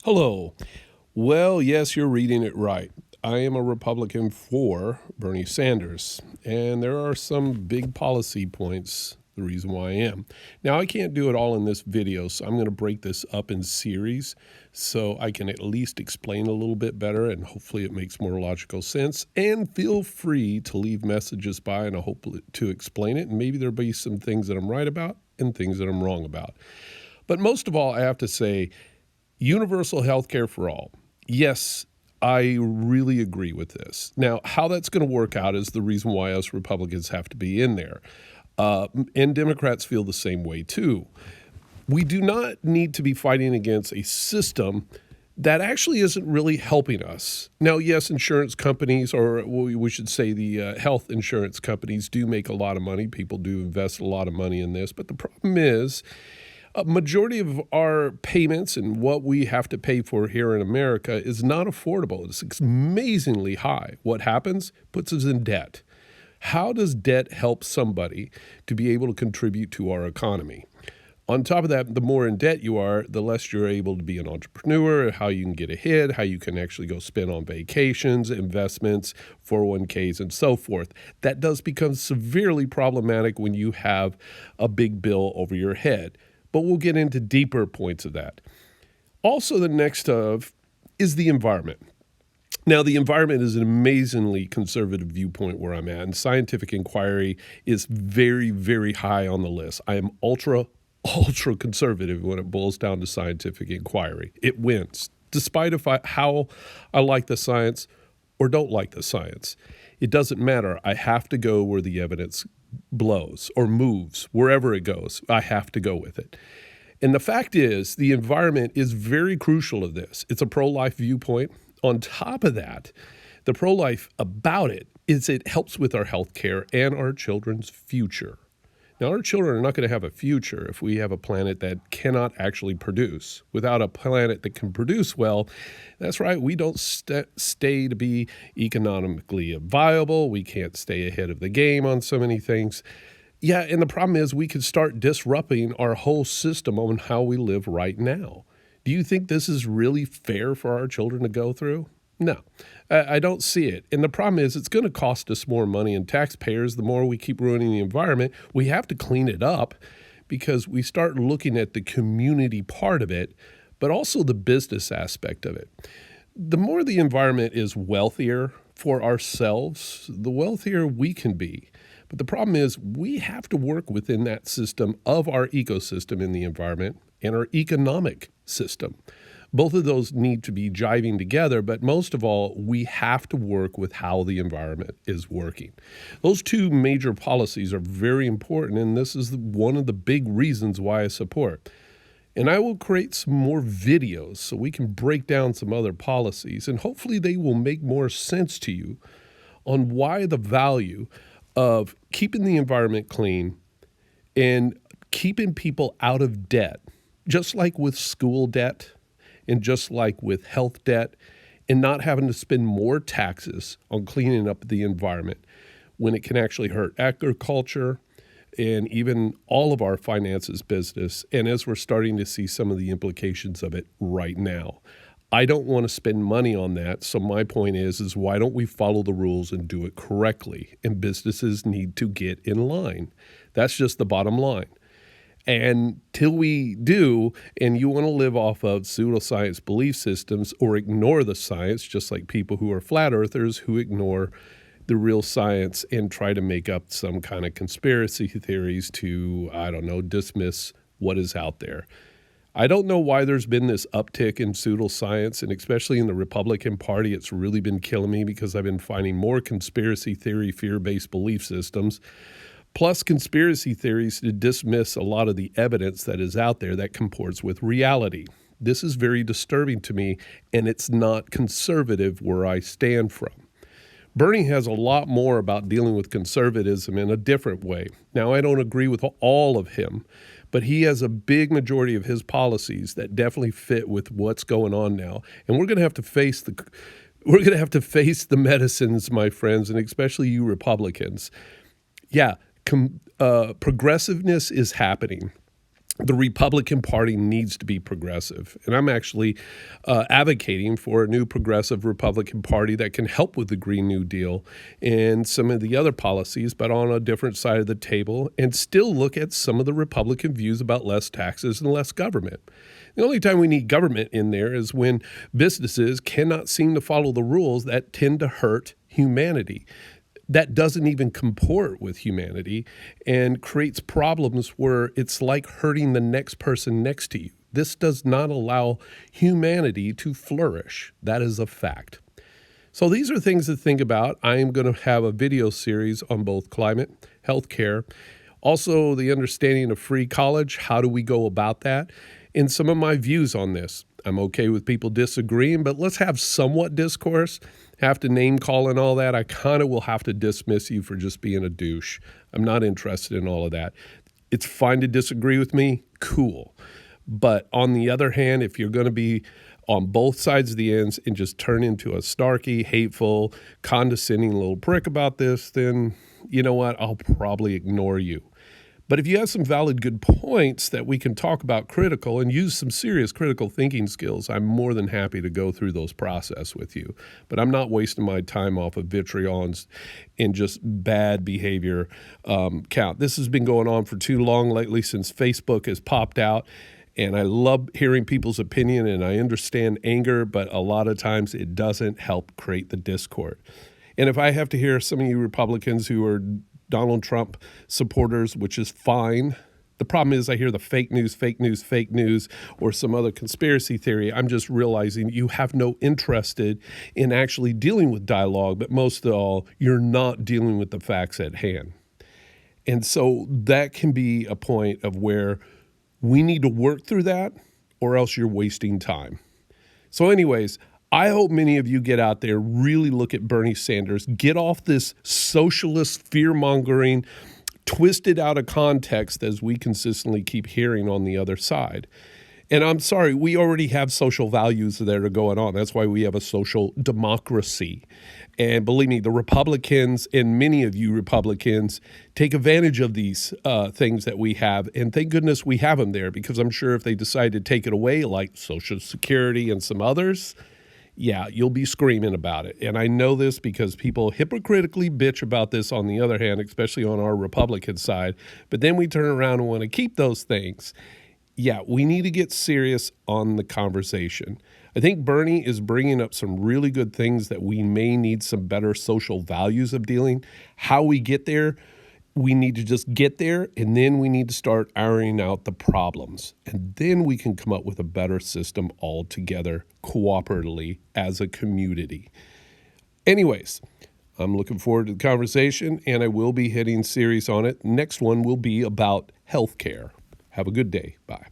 Hello. Well, yes, you're reading it right. I am a Republican for Bernie Sanders, and there are some big policy points, the reason why I am. Now, I can't do it all in this video, so I'm going to break this up in series so I can at least explain a little bit better, and hopefully it makes more logical sense. And feel free to leave messages by, and I hope to explain it, and maybe there'll be some things that I'm right about and things that I'm wrong about. But most of all, I have to say, universal health care for all. Yes, I really agree with this. Now, how that's going to work out is the reason why us Republicans have to be in there. And Democrats feel the same way, too. We do not need to be fighting against a system that actually isn't really helping us. Now, yes, insurance companies, or we should say the health insurance companies, do make a lot of money. People do invest a lot of money in this. But the problem is, a majority of our payments and what we have to pay for here in America is not affordable. It's amazingly high. What happens? Puts us in debt. How does debt help somebody to be able to contribute to our economy? On top of that, the more in debt you are, the less you're able to be an entrepreneur, how you can get ahead, how you can actually go spend on vacations, investments, 401ks, and so forth. That does become severely problematic when you have a big bill over your head. But we'll get into deeper points of that. Also, the next is the environment. Now, the environment is an amazingly conservative viewpoint where I'm at, and scientific inquiry is very, very high on the list. I am ultra conservative when it boils down to scientific inquiry. It wins, despite how I like the science or don't like the science. It doesn't matter. I have to go where the evidence blows or moves, wherever it goes. I have to go with it. And the fact is, the environment is very crucial to this. It's a pro-life viewpoint. On top of that, the pro-life about it is it helps with our health care and our children's future. Now, our children are not going to have a future if we have a planet that cannot actually produce. Without a planet that can produce well, that's right, we don't stay to be economically viable. We can't stay ahead of the game on so many things. Yeah, and the problem is we could start disrupting our whole system on how we live right now. Do you think this is really fair for our children to go through? No, I don't see it. And the problem is it's going to cost us more money in taxpayers. The more we keep ruining the environment, we have to clean it up because we start looking at the community part of it, but also the business aspect of it. The more the environment is wealthier for ourselves, the wealthier we can be. But the problem is we have to work within that system of our ecosystem in the environment and our economic system. Both of those need to be jiving together, but most of all, we have to work with how the environment is working. Those two major policies are very important, and this is one of the big reasons why I support. And I will create some more videos so we can break down some other policies, and hopefully they will make more sense to you on why the value of keeping the environment clean and keeping people out of debt, just like with school debt, and just like with health debt, and not having to spend more taxes on cleaning up the environment when it can actually hurt agriculture and even all of our finances business. And as we're starting to see some of the implications of it right now, I don't want to spend money on that. So my point is why don't we follow the rules and do it correctly? And businesses need to get in line. That's just the bottom line. And till we do, and you want to live off of pseudoscience belief systems or ignore the science, just like people who are flat earthers who ignore the real science and try to make up some kind of conspiracy theories to, dismiss what is out there. I don't know why there's been this uptick in pseudoscience, and especially in the Republican Party, it's really been killing me because I've been finding more conspiracy theory, fear-based belief systems, plus conspiracy theories to dismiss a lot of the evidence that is out there that comports with reality. This is very disturbing to me, and it's not conservative where I stand from. Bernie has a lot more about dealing with conservatism in a different way. Now, I don't agree with all of him, but he has a big majority of his policies that definitely fit with what's going on now. And we're going to have to face the medicines, my friends, and especially you Republicans. Yeah, progressiveness is happening. the Republican Party needs to be progressive. And I'm actually advocating for a new progressive Republican Party that can help with the Green New Deal and some of the other policies, but on a different side of the table, and still look at some of the Republican views about less taxes and less government. The only time we need government in there is when businesses cannot seem to follow the rules that tend to hurt humanity. That doesn't even comport with humanity and creates problems where it's like hurting the next person next to you. This does not allow humanity to flourish. That is a fact. So these are things to think about. I am going to have a video series on both climate, healthcare, also the understanding of free college. How do we go about that? And some of my views on this. I'm okay with people disagreeing, but let's have somewhat discourse. Have to name call and all that. I kind of will have to dismiss you for just being a douche. I'm not interested in all of that. It's fine to disagree with me. Cool. But on the other hand, if you're going to be on both sides of the ends and just turn into a snarky, hateful, condescending little prick about this, then you know what? I'll probably ignore you. But if you have some valid, good points that we can talk about critical and use some serious critical thinking skills, I'm more than happy to go through those process with you. But I'm not wasting my time off of vitriol and just bad behavior count. This has been going on for too long lately since Facebook has popped out. And I love hearing people's opinion, and I understand anger, but a lot of times it doesn't help create the discord. And if I have to hear some of you Republicans who are Donald Trump supporters, which is fine. The problem is I hear the fake news, or some other conspiracy theory. I'm just realizing you have no interest in actually dealing with dialogue, but most of all, you're not dealing with the facts at hand. And so that can be a point of where we need to work through that, or else you're wasting time. So anyways, I hope many of you get out there, really look at Bernie Sanders, get off this socialist fear-mongering, twisted out of context as we consistently keep hearing on the other side. And I'm sorry, we already have social values that are going on. That's why we have a social democracy. And believe me, the Republicans and many of you Republicans take advantage of these things that we have. And thank goodness we have them there, because I'm sure if they decide to take it away, like Social Security and some others, yeah, you'll be screaming about it. And I know this because people hypocritically bitch about this on the other hand, especially on our Republican side. But then we turn around and want to keep those things. Yeah, we need to get serious on the conversation. I think Bernie is bringing up some really good things that we may need some better social values of dealing. How we get there, we need to just get there, and then we need to start ironing out the problems. And then we can come up with a better system altogether, cooperatively as a community. Anyways, I'm looking forward to the conversation, and I will be hitting series on it. Next one will be about healthcare. Have a good day. Bye.